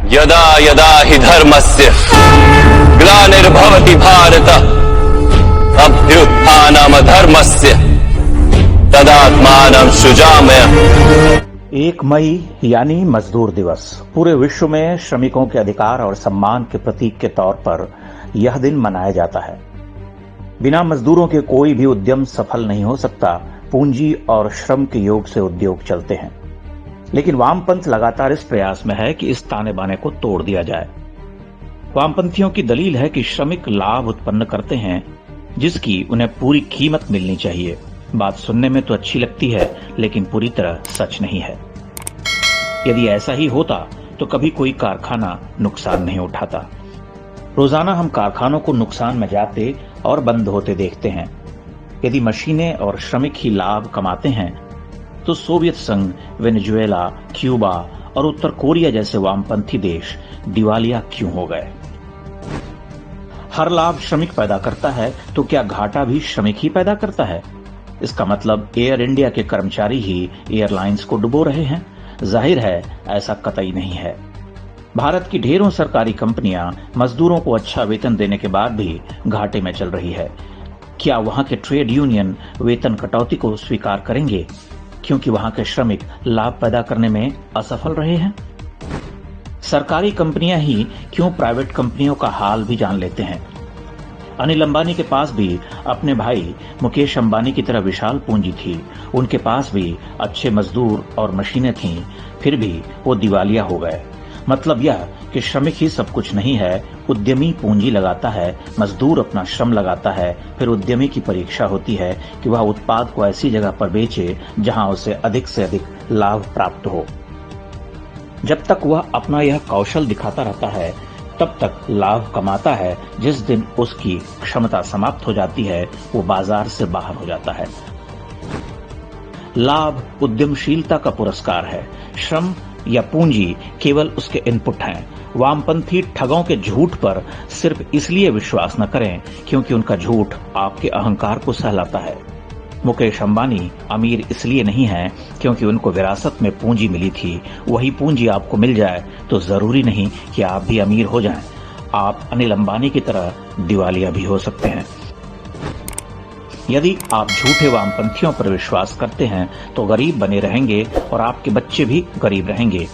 यदा यदा हि धर्मस्य ग्लानिर्भवति भारत अभ्युत्थानमधर्मस्य तदात्मानं सृजाम्यहम्। 1 मई यानी मजदूर दिवस पूरे विश्व में श्रमिकों के अधिकार और सम्मान के प्रतीक के तौर पर यह दिन मनाया जाता है। बिना मजदूरों के कोई भी उद्यम सफल नहीं हो सकता। पूंजी और श्रम के योग से उद्योग चलते हैं, लेकिन वामपंथ लगातार इस प्रयास में है कि इस ताने बाने को तोड़ दिया जाए। वामपंथियों की दलील है कि श्रमिक लाभ उत्पन्न करते हैं जिसकी उन्हें पूरी कीमत मिलनी चाहिए। बात सुनने में तो अच्छी लगती है, लेकिन पूरी तरह सच नहीं है। यदि ऐसा ही होता तो कभी कोई कारखाना नुकसान नहीं उठाता। रोजाना हम कारखानों को नुकसान में जाते और बंद होते देखते हैं। यदि मशीनें और श्रमिक ही लाभ कमाते हैं तो सोवियत संघ, वेनेजुएला, क्यूबा और उत्तर कोरिया जैसे वामपंथी देश दिवालिया क्यों हो गए? हर लाभ श्रमिक पैदा करता है तो क्या घाटा भी श्रमिक ही पैदा करता है? इसका मतलब एयर इंडिया के कर्मचारी ही एयरलाइंस को डुबो रहे हैं? जाहिर है ऐसा कतई नहीं है। भारत की ढेरों सरकारी कंपनियां मजदूरों को अच्छा वेतन देने के बाद भी घाटे में चल रही है। क्या वहां के ट्रेड यूनियन वेतन कटौती को स्वीकार करेंगे क्योंकि वहां के श्रमिक लाभ पैदा करने में असफल रहे हैं? सरकारी कंपनियां ही क्यों प्राइवेट कंपनियों का हाल भी जान लेते हैं? अनिल अंबानी के पास भी अपने भाई मुकेश अंबानी की तरह विशाल पूंजी थी। उनके पास भी अच्छे मजदूर और मशीनें थीं, फिर भी वो दिवालिया हो गए। मतलब यह कि श्रमिक ही सब कुछ नहीं है। उद्यमी पूंजी लगाता है, मजदूर अपना श्रम लगाता है, फिर उद्यमी की परीक्षा होती है कि वह उत्पाद को ऐसी जगह पर बेचे जहां उसे अधिक से अधिक लाभ प्राप्त हो। जब तक वह अपना यह कौशल दिखाता रहता है तब तक लाभ कमाता है। जिस दिन उसकी क्षमता समाप्त हो जाती है वो बाजार से बाहर हो जाता है। लाभ उद्यमशीलता का पुरस्कार है। श्रम या पूंजी केवल उसके इनपुट हैं। वामपंथी ठगों के झूठ पर सिर्फ इसलिए विश्वास न करें क्योंकि उनका झूठ आपके अहंकार को सहलाता है। मुकेश अंबानी अमीर इसलिए नहीं है क्योंकि उनको विरासत में पूंजी मिली थी। वही पूंजी आपको मिल जाए तो जरूरी नहीं कि आप भी अमीर हो जाएं। आप अनिल अंबानी की तरह दिवालिया भी हो सकते हैं। यदि आप झूठे वामपंथियों पर विश्वास करते हैं तो गरीब बने रहेंगे और आपके बच्चे भी गरीब रहेंगे।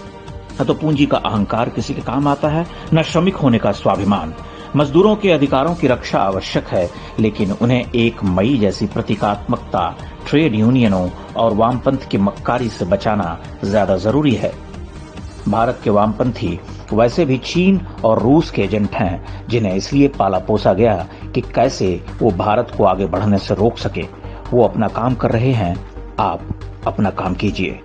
न तो पूंजी का अहंकार किसी के काम आता है, न श्रमिक होने का स्वाभिमान। मजदूरों के अधिकारों की रक्षा आवश्यक है, लेकिन उन्हें 1 मई जैसी प्रतीकात्मकता, ट्रेड यूनियनों और वामपंथ की मक्कारी से बचाना ज्यादा जरूरी है। भारत के वामपंथी वैसे भी चीन और रूस के एजेंट हैं, जिन्हें इसलिए पाला पोसा गया कि कैसे वो भारत को आगे बढ़ने से रोक सके। वो अपना काम कर रहे हैं, आप अपना काम कीजिए।